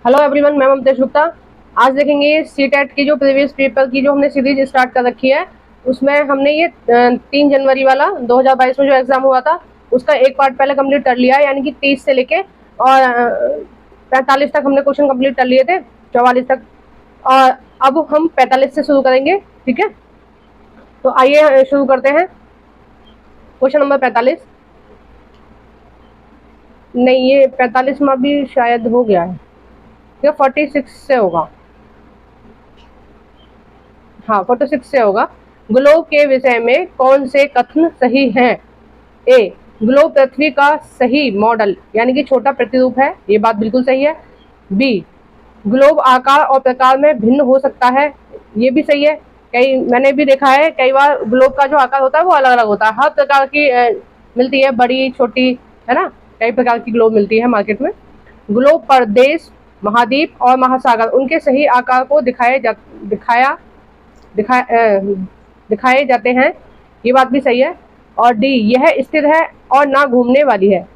Hello everyone, मैं ममतेश गुप्ता। आज देखेंगे सीटेट की जो प्रीवियस पेपर की जो हमने सीरीज स्टार्ट कर रखी है, उसमें हमने ये 3 जनवरी वाला 2022 में जो एग्जाम हुआ था उसका एक पार्ट पहले कंप्लीट कर लिया है, यानी कि 30 से लेके और 45 तक हमने क्वेश्चन कंप्लीट कर लिए थे, 44 तक। और अब हम 45 से शुरू करेंगे, ठीक है। तो आइए शुरू करते हैं। क्वेश्चन नंबर 45 नहीं, ये 45 में भी शायद हो गया है, ये 46 से होगा। हाँ, 46 से होगा। ग्लोब के विषय में कौन से कथन सही हैं? ए, ग्लोब पृथ्वी का सही मॉडल यानी कि छोटा प्रतिरूप है, ये बात बिल्कुल सही है। बी, ग्लोब आकार और प्रकार में भिन्न हो सकता है, ये भी सही है। मैंने भी देखा है कई बार ग्लोब का जो आकार होता है वो अलग अलग होता है, हर प्रकार की मिलती है, बड़ी छोटी, है ना, कई प्रकार की ग्लोब मिलती है मार्केट में। ग्लोब पर देश, महाद्वीप और महासागर उनके सही आकार को दिखाए जाते हैं, ये बात भी सही है। और डी, यह स्थिर है और ना घूमने वाली है।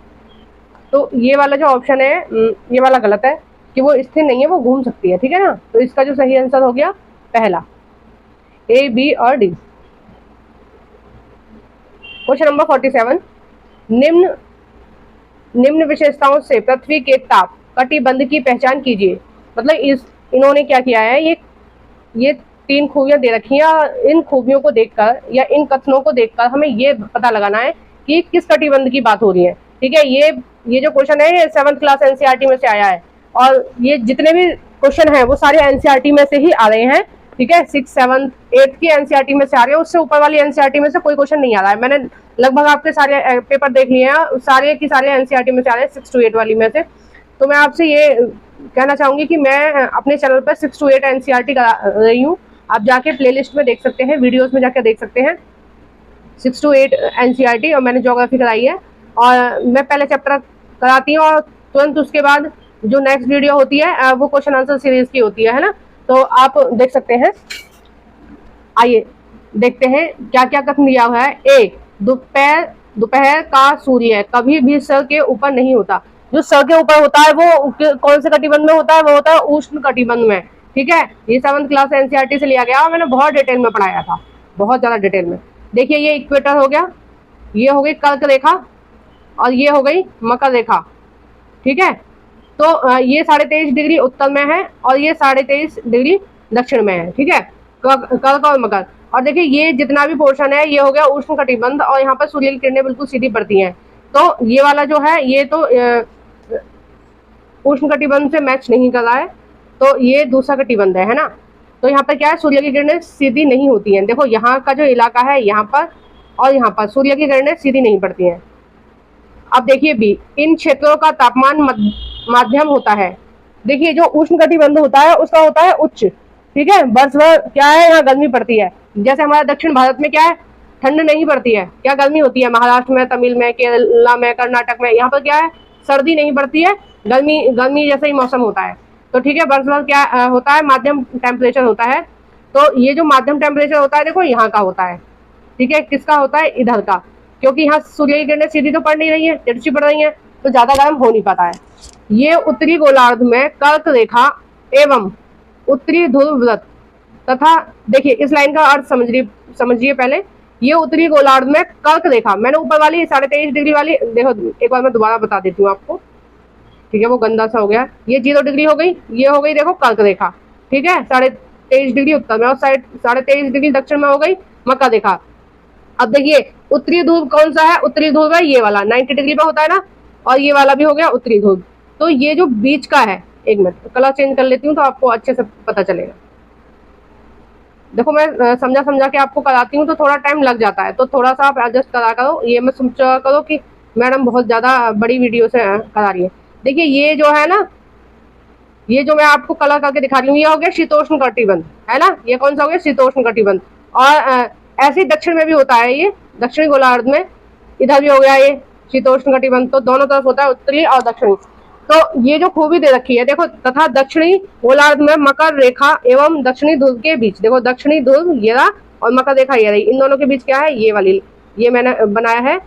तो ये वाला जो ऑप्शन है ये वाला गलत है कि वो स्थिर नहीं है, वो घूम सकती है, ठीक है ना। तो इसका जो सही आंसर हो गया पहला, ए, बी और डी। क्वेश्चन नंबर 47, निम्न विशेषताओं से पृथ्वी के ताप कटिबंध की पहचान कीजिए। मतलब इन्होंने क्या किया है, ये 3 खूबियां दे रखी हैं। इन खूबियों को देखकर या इन कथनों को देखकर हमें ये पता लगाना है कि किस कटिबंध की बात हो रही है, ठीक है। ये जो क्वेश्चन है ये 7th क्लास एनसीईआरटी में से आया है, और ये जितने भी क्वेश्चन हैं वो सारे एनसीईआरटी में से ही आ रहे हैं, ठीक है। 6, 7, 8 की एनसीईआरटी में से आ रहे हैं, उससे ऊपर वाली एनसीईआरटी में से कोई क्वेश्चन नहीं आ रहा है। मैंने लगभग आपके सारे पेपर देख लिए हैं, सारे की सारे एनसीईआरटी में से आ रहे हैं, 6 to 8 वाली में से। तो मैं आपसे ये कहना चाहूंगी कि मैं अपने चैनल पर 6 to 8 एनसीईआरटी करा रही हूँ, आप जाके प्लेलिस्ट में देख सकते हैं, वीडियोस में जाकर देख सकते हैं 6 to 8 एनसीईआरटी। और मैंने ज्योग्राफी कराई है, और मैं पहले चैप्टर कराती हूँ और तुरंत उसके बाद जो नेक्स्ट वीडियो होती है वो क्वेश्चन आंसर सीरीज की होती है ना। तो आप देख सकते हैं। आइए देखते हैं क्या क्या कथन दिया हुआ है। ए, दोपहर का सूर्य कभी भी सर के ऊपर नहीं होता। जो सर के ऊपर होता है वो कौन से कटिबंध में होता है? वो होता है उष्ण कटिबंध में, ठीक है। ये 7th क्लास एनसीईआरटी से लिया गया और मैंने बहुत डिटेल में पढ़ाया था, बहुत ज्यादा डिटेल में। देखिए, ये इक्वेटर हो गया, ये हो गई कर्क रेखा, और ये हो गई मकर रेखा, ठीक है। तो ये 23.5 डिग्री उत्तर में है और ये 23.5 डिग्री दक्षिण में है, ठीक है, कर्क और मकर। और देखिए, ये जितना भी पोर्शन है ये हो गया उष्ण कटिबंध, और यहाँ पर सूर्य की किरणें बिल्कुल सीधी पड़ती हैं। तो ये वाला जो है ये तो उष्ण कटिबंध से मैच नहीं कर रहा है, तो ये दूसरा कटिबंध है ना। तो यहाँ पर क्या है, सूर्य की किरणें सीधी नहीं होती हैं। देखो, यहाँ का जो इलाका है यहाँ पर और यहाँ पर सूर्य की किरणें सीधी नहीं पड़ती हैं। अब देखिए बी, इन क्षेत्रों का तापमान माध्यम होता है। देखिए, जो उष्ण कटिबंध होता है उसका होता है उच्च, ठीक है, वर्ष भर क्या है यहाँ गर्मी पड़ती है। जैसे हमारा दक्षिण भारत में क्या है, ठंड नहीं पड़ती है, क्या गर्मी होती है। महाराष्ट्र में, तमिल में, केरला में, कर्नाटक में, यहाँ पर क्या है, सर्दी नहीं पड़ती है, गर्मी जैसा ही मौसम होता है। तो ठीक है, वर्ष भर क्या होता है, माध्यम टेम्परेचर होता है। तो ये जो माध्यम टेम्परेचर होता है देखो यहाँ का होता है, ठीक है। किसका होता है? इधर का, क्योंकि यहाँ सूर्य की किरणें सीधी तो पड़ नहीं रही है, तिरछी पड़ रही है, तो ज्यादा गर्म हो नहीं पाता है। ये उत्तरी गोलार्ध में कर्क रेखा एवं उत्तरी ध्रुव व्रत तथा, देखिए इस लाइन का अर्थ समझिए पहले। ये उत्तरी गोलार्ध में कर्क रेखा, मैंने ऊपर वाली 23.5 डिग्री वाली, देखो एक बार मैं दोबारा बता देती हूँ आपको, ठीक है, वो गंदा सा हो गया। ये 0 डिग्री हो गई, ये हो गई देखो कर्क रेखा, ठीक है, 23.5 डिग्री उत्तर में, और 23.5 डिग्री दक्षिण में हो गई मकर रेखा। अब देखिए, उत्तरी ध्रुव कौन सा है? उत्तरी ध्रुव है ये वाला, 90 डिग्री पे होता है ना, और ये वाला भी हो गया उत्तरी ध्रुव। तो ये जो बीच का है, एक मिनट कलर चेंज कर लेती हूँ तो आपको अच्छे से पता चलेगा। देखो, मैं समझा के आपको कराती हूँ तो थोड़ा टाइम लग जाता है, तो थोड़ा सा आप एडजस्ट करा करो। ये मैं समझा करो कि मैडम बहुत ज्यादा बड़ी वीडियो से करा रही है। देखिए, ये जो है ना, ये जो मैं आपको कलर करके दिखा रही हूँ, ये हो गया शीतोष्ण कटिबंध, है ना। ये कौन सा हो गया? शीतोष्ण कटिबंध। और ऐसे ही दक्षिण में भी होता है, ये दक्षिणी गोलार्ध में इधर भी हो गया ये शीतोष्ण कटिबंध। तो दोनों तरफ होता है, उत्तरी और दक्षिणी। तो ये जो खूबी दे रखी है देखो, तथा दक्षिणी गोलार्ध में मकर रेखा एवं दक्षिणी ध्रुव के बीच, देखो दक्षिणी ध्रुव ये रहा और मकर रेखा ये रही, इन दोनों के बीच क्या है? ये वाली, ये मैंने बनाया है।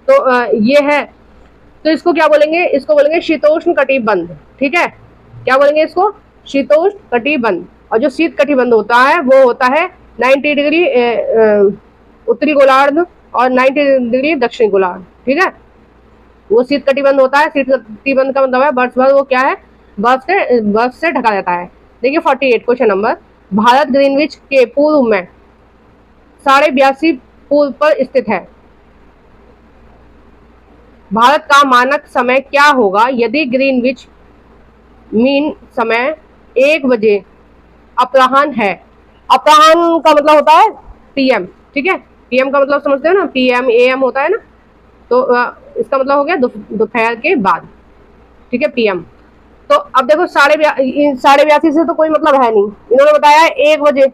तो ये है, तो इसको क्या बोलेंगे? इसको बोलेंगे शीतोष्ण कटिबंध, ठीक है। क्या बोलेंगे इसको, शीतोष्ण कटिबंध। और जो शीत कटिबंध होता है वो होता है 90 डिग्री उत्तरी गोलार्ध और 90 डिग्री दक्षिणी गोलार्ध, ठीक है। वो शीत कटिबंध होता है। शीत कटिबंध का मतलब है वर्ष भर वो क्या है, बर्फ से ढका रहता है। देखिए 48 क्वेश्चन नंबर, भारत ग्रीनविच के पूर्व में 82.5 पूर्व पर स्थित है। भारत का मानक समय क्या होगा यदि ग्रीनविच मीन समय 1 बजे अपराह्न है। अपराह्न का मतलब होता है पीएम, ठीक है। पीएम का मतलब समझते हो ना, पीएम एएम होता है ना, तो इसका मतलब हो गया दोपहर के बाद, ठीक है, पीएम। तो अब देखो 82.5 से तो कोई मतलब है नहीं, इन्होंने बताया 1 बजे,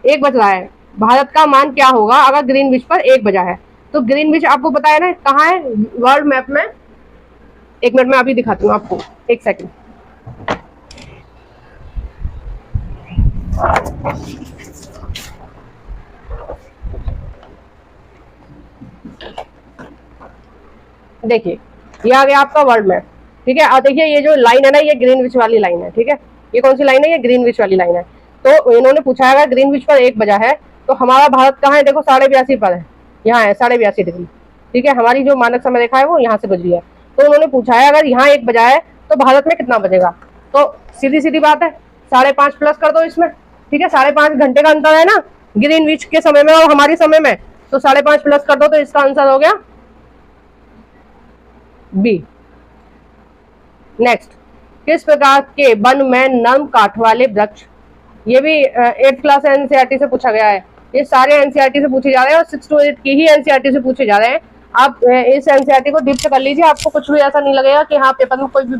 1 बज रहा है, भारत का मान क्या होगा अगर ग्रीनविच पर 1 बजा है। तो ग्रीनविच आपको बताया ना कहाँ है वर्ल्ड मैप में, 1 मिनट में अभी दिखाती हूँ आपको, 1 सेकंड। देखिए ये आ गया आपका वर्ल्ड मैप, ठीक है। और देखिए ये जो लाइन है ना, ये ग्रीनविच वाली लाइन है, ठीक है। ये कौन सी लाइन है, ये ग्रीनविच वाली लाइन है। तो इन्होंने पूछा है ग्रीनविच पर 1 बजा है तो हमारा भारत कहाँ है, देखो 82.5 पर है, यहाँ है 82.5 डिग्री, ठीक है। हमारी जो मानक समय रेखा है वो यहाँ से गुजरी है। तो उन्होंने पूछा है अगर यहाँ 1 बजा है तो भारत में कितना बजेगा। तो सीधी सीधी बात है, 5.5 प्लस कर दो इसमें, ठीक है। 5.5 घंटे का अंतर है ना ग्रीनविच के समय में और हमारे समय में, तो 5.5 प्लस कर दो तो इसका आंसर हो गया बी। नेक्स्ट, किस प्रकार के वन में नर्म काठ वाले वृक्ष, ये भी 8th क्लास एनसीईआरटी से पूछा गया है। ये सारे एनसीईआरटी से पूछे जा रहे हैं और 6 to 8 की ही एनसीईआरटी से पूछे जा रहे हैं। आप इस एनसीईआरटी को डीप से कर लीजिए, आपको कुछ भी ऐसा नहीं लगेगा कि हाँ पेपर में कोई भी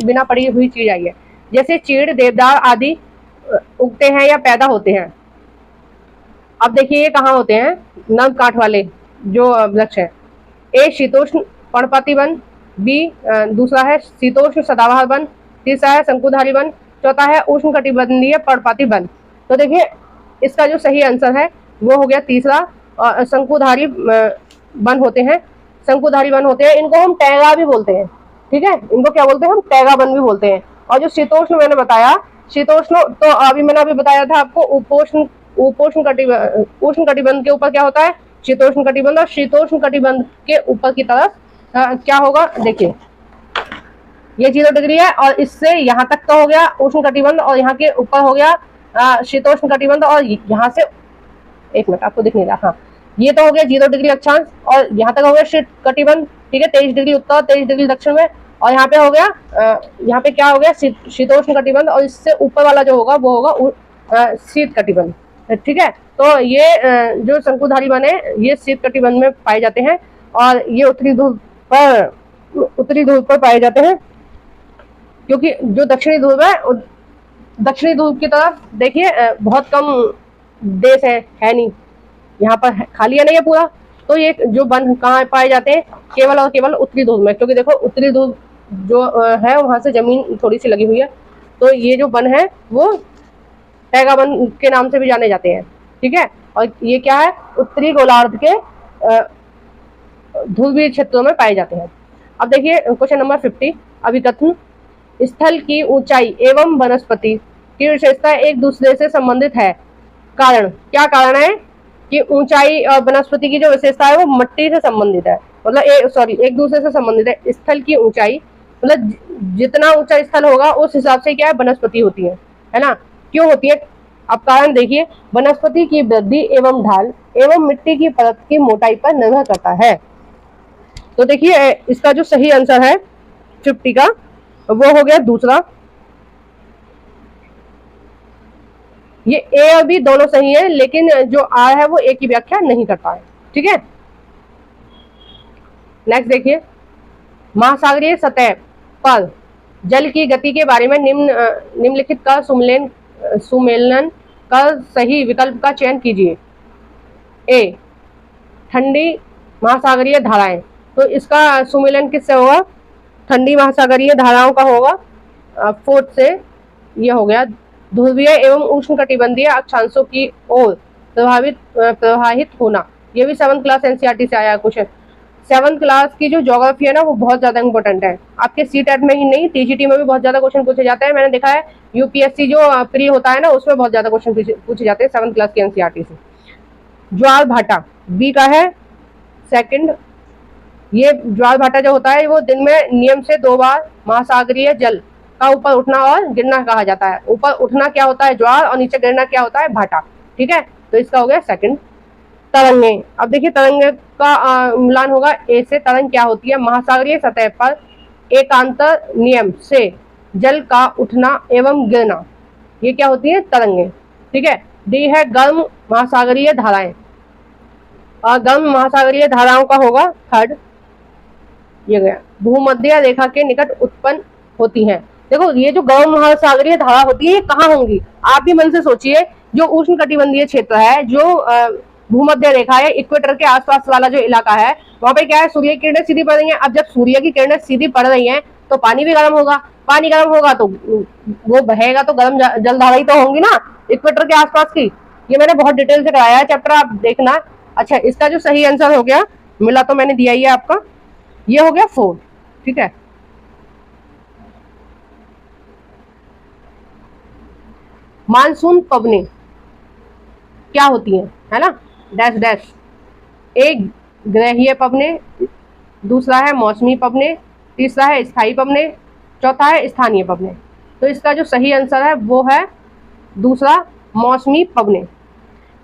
बिना पढ़ी हुई चीज आई है। जैसे चीड़, देवदार आदि उगते हैं या पैदा होते हैं। अब देखिए ये कहाँ होते हैं, नर्म काठ वाले जो वृक्ष है। ए शीतोष्ण पर्णपाती वन, बी दूसरा है शीतोष्ण सदाबहार वन, तीसरा है शंकुधारी वन, चौथा है उष्ण कटिबंधीय पर्णपाती वन। तो देखिए इसका जो सही आंसर है वो हो गया तीसरा, और शंकुधारी वन होते हैं, शंकुधारी वन होते हैं। इनको हम टैगा भी बोलते हैं, ठीक है। इनको क्या बोलते हैं, हम टैगा वन भी बोलते हैं। और जो शीतोष्ण मैंने बताया, शीतोष्ण तो मैंने बताया था आपको, उपोष्ण कटिबंध के ऊपर क्या होता है, शीतोष्ण कटिबंध। और शीतोष्ण कटिबंध के ऊपर की तरफ क्या होगा, देखिए ये 0 डिग्री है और इससे यहाँ तक तो हो गया उष्ण कटिबंध और यहाँ के ऊपर हो गया शीतोष्ण कटिबंध। और यहाँ से 1 मिनट आपको दिख नहीं रहा, हाँ ये तो हो गया 0 डिग्री अक्षांश और यहाँ तक हो गया शीत कटिबंध, ठीक है। 23 डिग्री उत्तर, 23 डिग्री दक्षिण में। और यहाँ पे हो गया यहाँ पे क्या हो गया, शीतोष्ण कटिबंध। और इससे ऊपर वाला जो होगा वो होगा शीत कटिबंध, ठीक है। तो ये जो शंकुधारी वन है ये शीत कटिबंध में पाए जाते हैं और ये उत्तरी ध्रुव पर पाए जाते हैं, क्योंकि जो दक्षिणी ध्रुव है, दक्षिणी ध्रुव की तरफ देखिए बहुत कम देश है नहीं, यहाँ पर खाली है नहीं है पूरा। तो ये जो वन कहाँ पाए जाते हैं, केवल और केवल उत्तरी ध्रुव में, क्योंकि देखो उत्तरी ध्रुव जो है वहां से जमीन थोड़ी सी लगी हुई है। तो ये जो वन है वो टैगा वन के नाम से भी जाने जाते हैं, ठीक है। और ये क्या है, उत्तरी गोलार्ध के ध्रुवीय क्षेत्रों में पाए जाते हैं। अब देखिए क्वेश्चन नंबर 50, अभिकथन, स्थल की ऊंचाई एवं वनस्पति की विशेषता एक दूसरे से संबंधित है। कारण, क्या कारण है कि ऊंचाई और वनस्पति की जो विशेषता है वो मिट्टी से संबंधित है, मतलब एक दूसरे से संबंधित है। स्थल की ऊंचाई मतलब जितना ऊंचा स्थल होगा उस हिसाब से क्या है वनस्पति होती है ना। क्यों होती है, अब कारण देखिए, वनस्पति की वृद्धि एवं ढाल एवं मिट्टी की परत की मोटाई पर निर्भर करता है। तो देखिए इसका जो सही आंसर है 50 का वो हो गया दूसरा। ये ए और बी दोनों सही है, लेकिन जो आर है वो ए की व्याख्या नहीं करता है, ठीक है। नेक्स्ट देखिए, महासागरीय सतह पर जल की गति के बारे में निम्नलिखित का सुमेलन कर सही विकल्प का चयन कीजिए। ए, ठंडी महासागरीय धाराएं, तो इसका सुमेलन किससे होगा, ठंडी महासागरीय धाराओं का होगा। 4th से ये हो गया, ध्रुवीय एवं उष्ण कटिबंधीय अक्षांशों की ओर प्रवाहित होना, ये भी 7th क्लास एनसीईआरटी से आया क्वेश्चन। 7th क्लास की जो ज्योग्राफी है ना वो बहुत ज्यादा इंपॉर्टेंट है, आपके सीटेट में ही नहीं टीजीटी में भी बहुत ज्यादा क्वेश्चन पूछे जाते हैं। मैंने देखा है यूपीएससी जो प्री होता है ना उसमें बहुत ज्यादा क्वेश्चन पूछे जाते हैं 7th क्लास की एनसीईआरटी से। ज्वार भाटा बी का है सेकंड। ये ज्वार भाटा जो होता है वो दिन में नियम से 2 बार महासागरीय जल का ऊपर उठना और गिरना कहा जाता है। ऊपर उठना क्या होता है ज्वार और नीचे गिरना क्या होता है भाटा, ठीक है, तो इसका हो गया सेकंड। तरंगे, अब देखिए तरंगे का मिलान होगा ए से। तरंग क्या होती है? महासागरीय सतह पर एकांतर नियम से जल का उठना एवं गिरना, ये क्या होती है? तरंगे, ठीक है। डी है गर्म महासागरीय धाराएं, और गर्म महासागरीय धाराओं का होगा थर्ड, ये गया। भूमध्य रेखा के निकट उत्पन्न होती हैं। देखो ये जो गर्म महासागरीय धारा होती है ये कहाँ होंगी? आप भी मन से सोचिए, जो उष्ण कटिबंधीय क्षेत्र है, जो भूमध्य रेखा है, इक्वेटर के आसपास वाला जो इलाका है, वहां पे क्या है? सूर्य की किरणें सीधी पड़ रही हैं। अब जब सूर्य की किरणें सीधी पड़ रही हैं तो पानी भी गर्म होगा, पानी गर्म होगा तो वो बहेगा, तो गर्म जलधारा ही तो होंगी ना इक्वेटर के आसपास की। ये मैंने बहुत डिटेल से कराया है चैप्टर, आप देखना। अच्छा, इसका जो सही आंसर हो गया, मिला तो मैंने दिया ही है आपका, ये हो गया 4, ठीक है। मानसून पवनें क्या होती हैं, है ना? Dash dash. एक ग्रहीय पवनें, दूसरा है मौसमी पवनें, तीसरा है स्थायी पवनें, चौथा है स्थानीय पवनें। तो इसका जो सही आंसर है वो है दूसरा, मौसमी पवनें।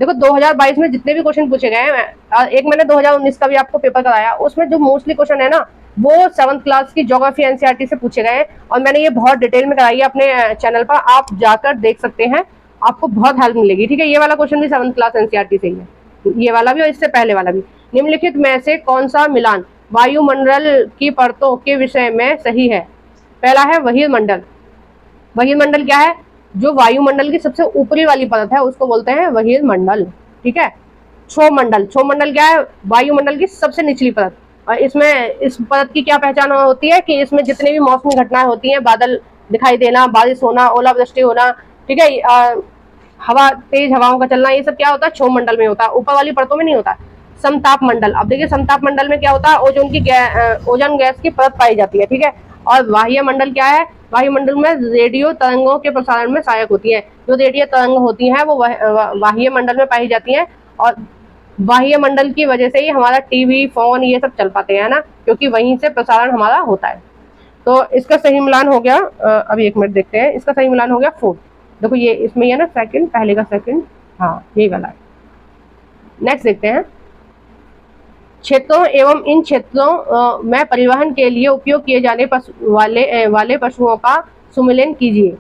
देखो 2022 में जितने भी क्वेश्चन पूछे गए हैं, एक मैंने 2019 का भी आपको पेपर कराया, उसमें जो मोस्टली क्वेश्चन है ना वो 7th क्लास की ज्योग्राफी एनसीईआरटी से पूछे गए हैं, और मैंने ये बहुत डिटेल में कराई है अपने चैनल पर, आप जाकर देख सकते हैं, आपको बहुत हेल्प मिलेगी, ठीक है। ये वाला क्वेश्चन भी 7th क्लास एनसीईआरटी से ही है, ये वाला भी और इससे पहले वाला भी। निम्नलिखित में से कौन सा मिलान वायुमंडल की परतों के विषय में सही है? पहला है बहिर्मंडल। बहिर्मंडल क्या है? जो वायुमंडल की सबसे ऊपरी वाली परत है उसको बोलते हैं बहिर्मंडल, ठीक है। क्षोमंडल, क्षोमंडल क्या है? वायुमंडल की सबसे निचली परत, और इसमें इस परत की क्या पहचान होती है कि इसमें जितनी भी मौसमी घटनाएं होती हैं, बादल दिखाई देना, बारिश होना, ओलावृष्टि होना, ठीक है, हवा, तेज हवाओं का चलना, ये सब क्या होता है? क्षोमंडल में होता है, ऊपर वाली परतों में नहीं होता। समताप मंडल, अब देखिए समताप मंडल में क्या होता है? ओजोन गैस की परत पाई जाती है, ठीक है। और बाह्य मंडल क्या है? वायुमंडल में रेडियो तरंगों के प्रसारण में सहायक होती है। जो रेडियो तरंग होती हैं वो बाह्य मंडल में पाई जाती हैं, और बाह्य मंडल की वजह से ही हमारा टीवी, फोन ये सब चल पाते हैं ना, क्योंकि वहीं से प्रसारण हमारा होता है। तो इसका सही मिलान हो गया, अभी 1 मिनट देखते हैं, इसका सही मिलान हो गया 4। देखो ये इसमें है ना सेकंड, पहले का सेकंड, हाँ यही वाला है। नेक्स्ट देखते हैं, क्षेत्रों एवं इन क्षेत्रों में परिवहन के लिए उपयोग किए जाने वाले पशुओं का सुमेलन कीजिए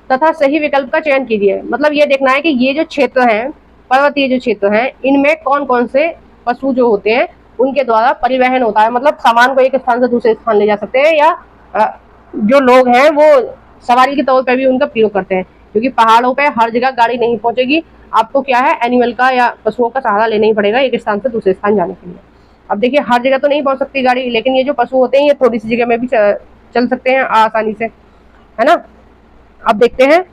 तथा सही विकल्प का चयन कीजिए। मतलब ये देखना है कि ये जो क्षेत्र हैं, पर्वतीय जो क्षेत्र हैं, इनमें कौन कौन से पशु जो होते हैं उनके द्वारा परिवहन होता है। मतलब सामान को एक स्थान से दूसरे स्थान ले जा सकते हैं, या जो लोग हैं वो सवारी के तौर पर भी उनका प्रयोग करते हैं, क्योंकि पहाड़ों पे हर जगह गाड़ी नहीं पहुंचेगी, आपको क्या है एनिमल का या पशुओं का सहारा लेना ही पड़ेगा एक स्थान से दूसरे स्थान जाने के लिए। अब देखिए हर जगह तो नहीं पहुंच सकती गाड़ी, लेकिन ये जो पशु होते हैं ये थोड़ी सी जगह में भी चल सकते हैं आसानी से, है ना। अब देखते हैं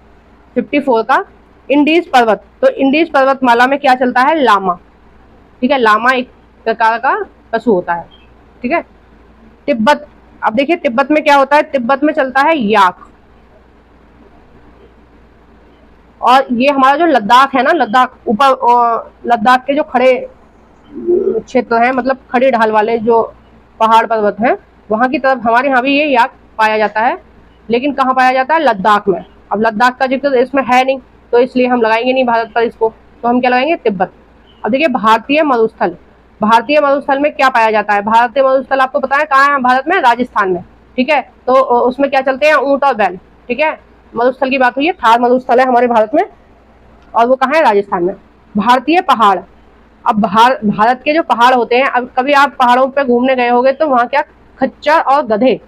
54 का, इंडीज पर्वत। तो इंडीज पर्वतमाला में क्या चलता है? लामा, ठीक है, लामा एक प्रकार का पशु होता है, ठीक है। तिब्बत, अब देखिए तिब्बत में क्या होता है? तिब्बत में चलता है याक। और ये हमारा जो लद्दाख है ना, लद्दाख ऊपर, लद्दाख के जो खड़े क्षेत्र हैं, मतलब खड़ी ढाल वाले जो पहाड़ पर्वत हैं, वहां की तरफ हमारे यहाँ भी ये याक पाया जाता है, लेकिन कहाँ पाया जाता है? लद्दाख में। अब लद्दाख का जिक्र इसमें है नहीं, तो इसलिए हम लगाएंगे नहीं भारत पर इसको, तो हम क्या लगाएंगे? तिब्बत। अब देखिए भारतीय मरुस्थल, भारतीय मरुस्थल में क्या पाया जाता है? भारतीय मरुस्थल आपको पता है कहाँ है भारत में? राजस्थान में, ठीक है। तो उसमें क्या चलते हैं? ऊंट और बैल, ठीक है। मरुस्थल की बात हुई है, थार मरुस्थल है हमारे भारत में, और वो कहाँ है? राजस्थान में। भारतीय पहाड़, अब भारत के जो पहाड़ होते हैं, अब कभी आप पहाड़ों पे घूमने गए होंगे तो वहाँ क्या खच्चर और गधे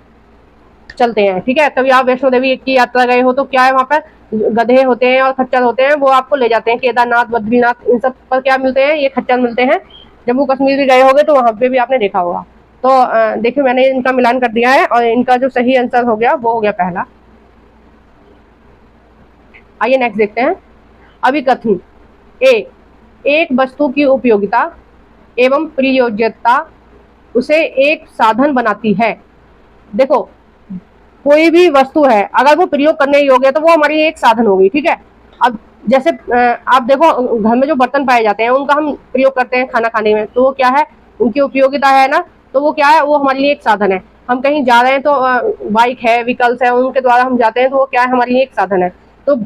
चलते हैं, ठीक है। कभी आप वैष्णो देवी की यात्रा गए हो तो क्या है, वहाँ पर गधे होते हैं और खच्चर होते हैं, वो आपको ले जाते हैं केदारनाथ, बद्रीनाथ, इन सब पर क्या मिलते हैं? ये खच्चर मिलते हैं। जम्मू कश्मीर भी गए होंगे तो वहाँ पे भी आपने देखा होगा। तो देखिए मैंने इनका मिलान कर दिया है, और इनका जो सही आंसर हो गया वो हो गया पहला। आइए नेक्स्ट देखते हैं, अभिकथन। एक वस्तु की उपयोगिता एवं प्रयोज्यता उसे एक साधन बनाती है। देखो, कोई भी वस्तु है अगर वो प्रयोग करने योग्य है तो वो हमारी एक साधन होगी, ठीक है। अब जैसे आप देखो, घर में जो बर्तन पाए जाते हैं उनका हम प्रयोग करते हैं खाना खाने में, तो वो क्या है, उनकी उपयोगिता है ना, तो वो क्या है, वो हमारे लिए एक साधन है। हम कहीं जा रहे हैं तो बाइक है, व्हीकल्स है, उनके द्वारा हम जाते हैं तो वो क्या है, हमारे लिए एक साधन है। तो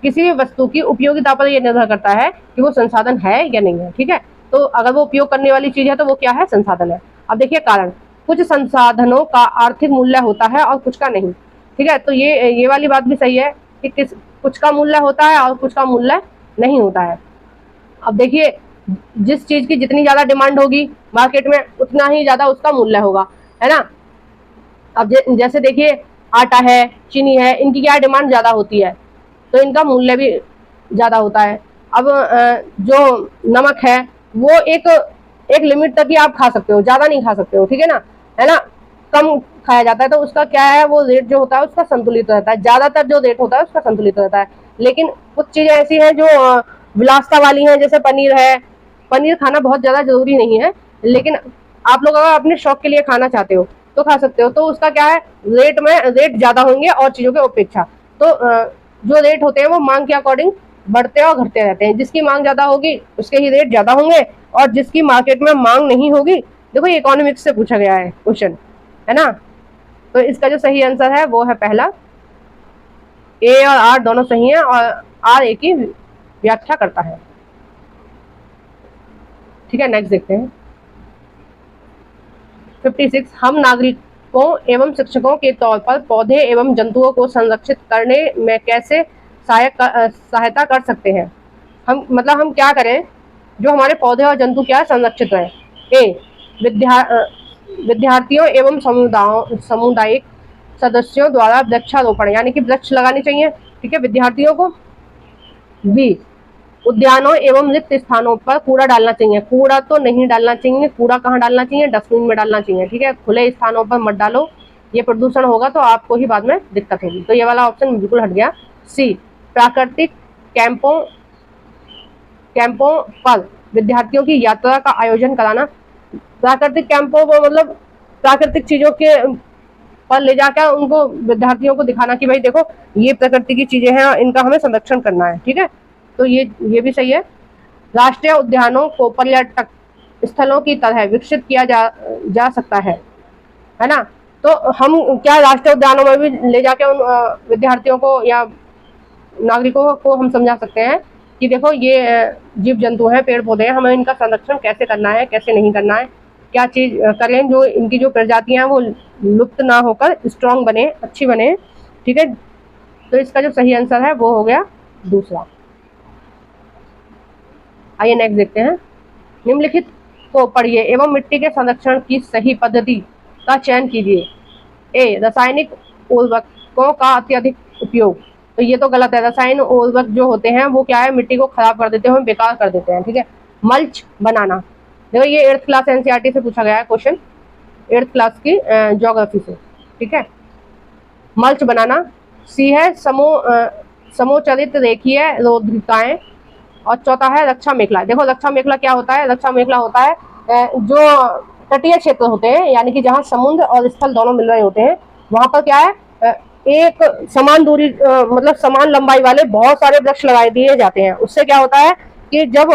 किसी भी वस्तु की उपयोगिता पर यह निर्भर करता है कि वो संसाधन है या नहीं है, ठीक है। तो अगर वो उपयोग करने वाली चीज है तो वो क्या है, संसाधन है। अब देखिए कारण, कुछ संसाधनों का आर्थिक मूल्य होता है और कुछ का नहीं, ठीक है। तो ये वाली बात भी सही है कि कुछ का मूल्य होता है और कुछ का मूल्य नहीं होता है। अब देखिए, जिस चीज की जितनी ज्यादा डिमांड होगी मार्केट में उतना ही ज्यादा उसका मूल्य होगा, है ना। अब जैसे देखिए, आटा है, चीनी है, इनकी क्या डिमांड ज्यादा होती है तो इनका मूल्य भी ज्यादा होता है। अब जो नमक है वो एक लिमिट तक ही आप खा सकते हो, ज्यादा नहीं खा सकते हो, ठीक है ना, कम खाया जाता है तो उसका क्या है, वो रेट जो होता है उसका संतुलित रहता है। ज्यादातर जो रेट होता है उसका संतुलित रहता है। लेकिन कुछ चीजें ऐसी हैं जो विलासता वाली हैं, जैसे पनीर है। पनीर खाना बहुत ज्यादा जरूरी नहीं है, लेकिन आप लोग अगर अपने शौक के लिए खाना चाहते हो तो खा सकते हो। तो उसका क्या है, रेट ज्यादा होंगे और चीजों के अपेक्षा। तो जो रेट होते हैं वो मांग के अकॉर्डिंग बढ़ते और घटते रहते हैं। जिसकी मांग ज्यादा होगी उसके ही रेट ज्यादा होंगे, और जिसकी मार्केट में मांग नहीं होगी, देखो ये इकोनॉमिक्स से पूछा गया है क्वेश्चन, है ना। तो इसका जो सही आंसर है वो है पहला, ए और आर दोनों सही है, और आर ए की व्याख्या करता है, ठीक है। नेक्स्ट देखते हैं 56, हम नागरिकों एवं शिक्षकों के तौर पर पौधे एवं जंतुओं को संरक्षित करने में कैसे सहायता कर सकते हैं। हम क्या करें जो हमारे पौधे और जंतु क्या संरक्षित रहे। ए, विद्यार्थियों एवं सामुदायिक सदस्यों द्वारा वृक्षारोपण, यानी कि वृक्ष लगाने चाहिए, ठीक है, विद्यार्थियों को। बी, उद्यानों एवं रिक्त स्थानों पर कूड़ा डालना चाहिए। कूड़ा तो नहीं डालना चाहिए, कूड़ा कहाँ डालना चाहिए, डस्टबिन में डालना चाहिए, ठीक है। खुले स्थानों पर मत डालो, ये प्रदूषण होगा तो आपको ही बाद में दिक्कत होगी। तो ये वाला ऑप्शन बिल्कुल हट गया। सी, प्राकृतिक कैंपों पर विद्यार्थियों की यात्रा का आयोजन कराना। प्राकृतिक कैंपों को मतलब प्राकृतिक चीजों के पर ले जाकर उनको विद्यार्थियों को दिखाना कि भाई देखो ये प्रकृति की चीजें हैं, इनका हमें संरक्षण करना है, ठीक है। तो ये भी सही है। राष्ट्रीय उद्यानों को पर्यटक स्थलों की तरह विकसित किया जा सकता है ना। तो हम क्या राष्ट्रीय उद्यानों में भी ले जाके उन विद्यार्थियों को या नागरिकों को हम समझा सकते हैं कि देखो ये जीव जंतु हैं, पेड़ पौधे हैं, हमें इनका संरक्षण कैसे करना है, कैसे नहीं करना है, क्या चीज करें जो इनकी जो प्रजातियां हैं वो लुप्त ना होकर स्ट्रांग बने, अच्छी बने, ठीक है। तो इसका जो सही आंसर है वो हो गया दूसरा। आइए नेक्स्ट देखते हैं। निम्नलिखित को पढ़िए एवं मिट्टी के संरक्षण की सही पद्धति का चयन कीजिए। ए, रासायनिक उर्वरकों का अत्यधिक उपयोग। तो ये तो गलत है। रसायन उर्वरक जो होते हैं वो क्या है, मिट्टी को खराब कर देते हैं, बेकार कर देते हैं, ठीक है। मल्च बनाना, देखो ये 8th क्लास एनसीईआरटी से पूछा गया है क्वेश्चन, 8th क्लास की ज्योग्राफी से, ठीक है। मल्च बनाना। सी है समोचरित रेखीय रोधिकाएं, और चौथा है रक्षा मेखला। देखो रक्षा मेखला क्या होता है, रक्षा मेखला होता है जो तटीय क्षेत्र होते हैं, यानी कि जहाँ समुद्र और स्थल दोनों मिल रहे होते हैं, वहां पर क्या है, एक समान दूरी मतलब समान लंबाई वाले बहुत सारे वृक्ष लगाए दिए जाते हैं। उससे क्या होता है कि जब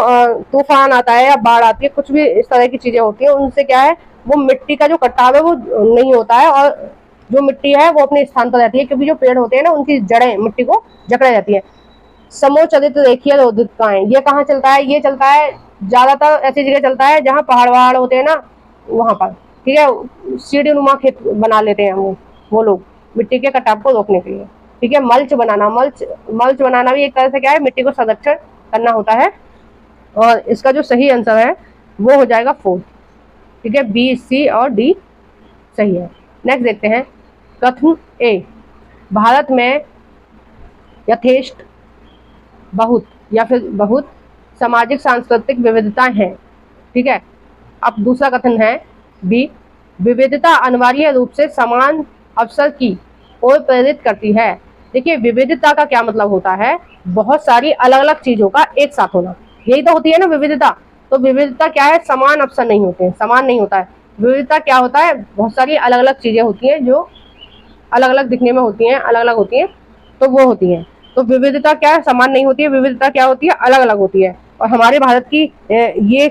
तूफान आता है या बाढ़ आती है, कुछ भी इस तरह की चीजें होती हैं, उनसे क्या है, वो मिट्टी का जो कटाव है वो नहीं होता है, और जो मिट्टी है वो अपने स्थान पर रहती है, क्योंकि जो पेड़ होते हैं ना उनकी जड़ें मिट्टी को जकड़े रहती है। समोचरित रेखीय रोधिकाएं, ये कहाँ चलता है, ये चलता है ज्यादातर ऐसी जगह चलता है जहाँ पहाड़ होते हैं ना, वहां पर, ठीक है। सीढ़ी नुमा खेत बना लेते हैं वो लोग मिट्टी के कटाव को रोकने के लिए, ठीक है। मल्च बनाना भी एक तरह से क्या है, मिट्टी को संरक्षण करना होता है। और इसका जो सही आंसर है वो हो जाएगा 4, ठीक है। बी, सी और डी सही है। नेक्स्ट देखते हैं कथन ए, भारत में यथेष्ट बहुत सामाजिक सांस्कृतिक विविधताएं हैं, ठीक है। अब दूसरा कथन है बी, विविधता अनिवार्य रूप से समान अवसर की ओर प्रेरित करती है। देखिए विविधता का क्या मतलब होता है, बहुत सारी अलग अलग चीजों का एक साथ होना, यही तो होती है ना विविधता। तो विविधता क्या है, समान अवसर नहीं होते हैं, समान नहीं होता है। विविधता क्या होता है, बहुत सारी अलग अलग चीजें होती हैं जो अलग अलग दिखने में होती हैं, अलग अलग होती हैं, तो वो होती हैं। तो विविधता क्या है, समान नहीं होती है, विविधता क्या होती है, अलग अलग होती है। और हमारे भारत की ये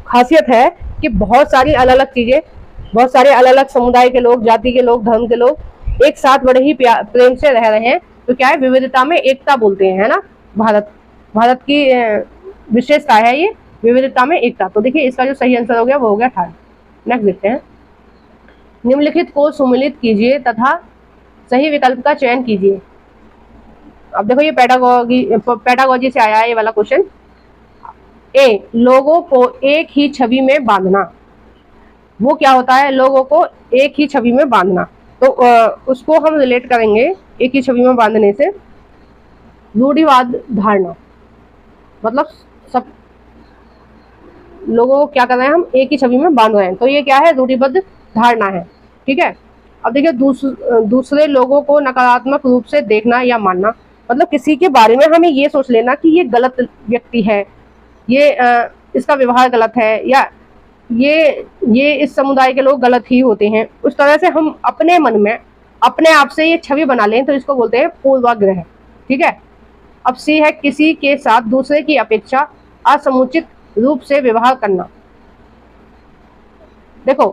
खासियत है कि बहुत सारी अलग अलग चीजें, बहुत सारे अलग अलग समुदाय के लोग, जाति के लोग, धर्म के लोग एक साथ बड़े ही प्रेम से रह रहे हैं। तो क्या है, विविधता में एकता बोलते हैं, है ना। भारत की विशेषता है ये, विविधता में एकता। तो देखिए इसका जो सही आंसर हो गया वो हो गया 18। नेक्स्ट देखते हैं। निम्नलिखित को सुमेलित कीजिए तथा सही विकल्प का चयन कीजिए। अब देखो ये पेडागोजी से आया है ये वाला क्वेश्चन। ए, लोगों को एक ही छवि में बांधना। वो क्या होता है, लोगों को एक ही छवि में बांधना। तो उसको हम रिलेट करेंगे एक ही छवि में बांधने से रूढ़िवाद धारणा, मतलब सब लोगों को क्या कर रहे हैं, हम एक ही छवि में बांध रहे हैं। तो ये क्या है, रूढ़िबद्ध धारणा है। ठीक है। अब देखिए दूसरे लोगों को नकारात्मक रूप से देखना या मानना, मतलब किसी के बारे में हमें ये सोच लेना कि ये गलत व्यक्ति है, ये इसका व्यवहार गलत है, या ये इस समुदाय के लोग गलत ही होते हैं। उस तरह से हम अपने मन में अपने आप से ये छवि बना लें तो इसको बोलते हैं पूर्वाग्रह। ठीक है। अब सी है, किसी के साथ दूसरे की अपेक्षा असमुचित रूप से व्यवहार करना। देखो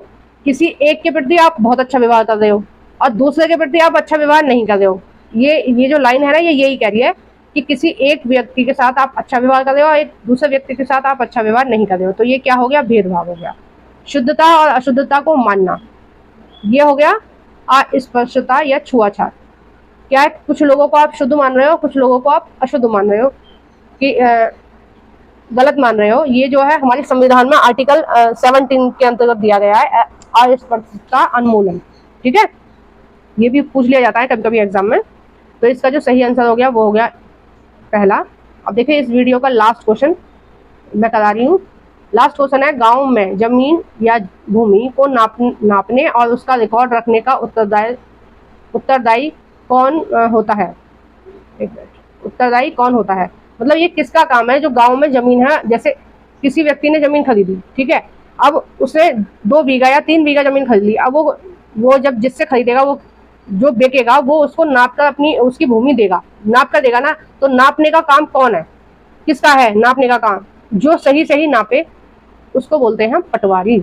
किसी एक के प्रति आप बहुत अच्छा व्यवहार कर रहे हो और दूसरे के प्रति आप अच्छा व्यवहार नहीं कर रहे हो। ये जो लाइन है ना, ये यही कह रही है कि किसी एक व्यक्ति के साथ आप अच्छा व्यवहार कर रहे हो और एक दूसरे व्यक्ति के साथ आप अच्छा व्यवहार नहीं कर रहे हो। तो ये क्या हो गया, भेदभाव हो गया। शुद्धता और अशुद्धता को मानना, ये हो गया अस्पृश्यता या छुआछूत। क्या है, कुछ लोगों को आप शुद्ध मान रहे हो, कुछ लोगों को आप अशुद्ध मान रहे हो, कि गलत मान रहे हो। ये जो है हमारे संविधान में आर्टिकल 17 के अंतर्गत दिया गया है, अस्पृश्यता उन्मूलन। ठीक है। ये भी पूछ लिया जाता है कभी कभी एग्जाम में। तो इसका जो सही आंसर हो गया वो हो गया पहला। अब देखिए इस वीडियो का लास्ट क्वेश्चन मैं करा रही हूँ। लास्ट क्वेश्चन है, गांव में जमीन या भूमि को नापने और उसका रिकॉर्ड रखने का उत्तरदायी कौन होता है। उत्तरदायी कौन होता है, मतलब ये किसका काम है। जो गांव में जमीन है, जैसे किसी व्यक्ति ने जमीन खरीदी, ठीक है, अब उसने 2 बीघा या 3 बीघा जमीन खरीद ली। अब वो जब जिससे खरीदेगा, वो जो बेचेगा, वो उसको नाप कर अपनी उसकी भूमि देगा, नाप कर देगा ना। तो नापने का काम कौन है, किसका है नापने का काम, जो सही सही नापे उसको बोलते हैं पटवारी,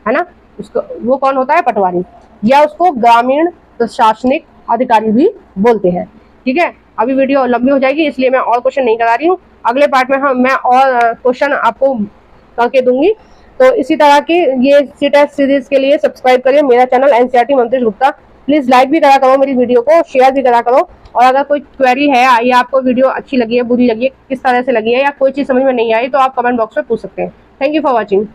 है ना। उसको वो कौन होता है, पटवारी, या उसको ग्रामीण प्रशासनिक अधिकारी भी बोलते हैं। ठीक है। अभी वीडियो लंबी हो जाएगी इसलिए मैं और क्वेश्चन नहीं करा रही हूँ। अगले पार्ट में मैं और क्वेश्चन आपको करके दूंगी। तो इसी तरह की ये सी-टेस्ट सीरीज के लिए सब्सक्राइब करिए मेरा चैनल एनसीईआरटी मंत्रिश गुप्ता। प्लीज लाइक भी करा करो मेरी वीडियो को, शेयर भी करा करो। और अगर कोई क्वेरी है या आपको वीडियो अच्छी लगी है, बुरी लगी है, किस तरह से लगी है, या कोई चीज समझ में नहीं आई, तो आप कमेंट बॉक्स में पूछ सकते हैं। Thank you for watching.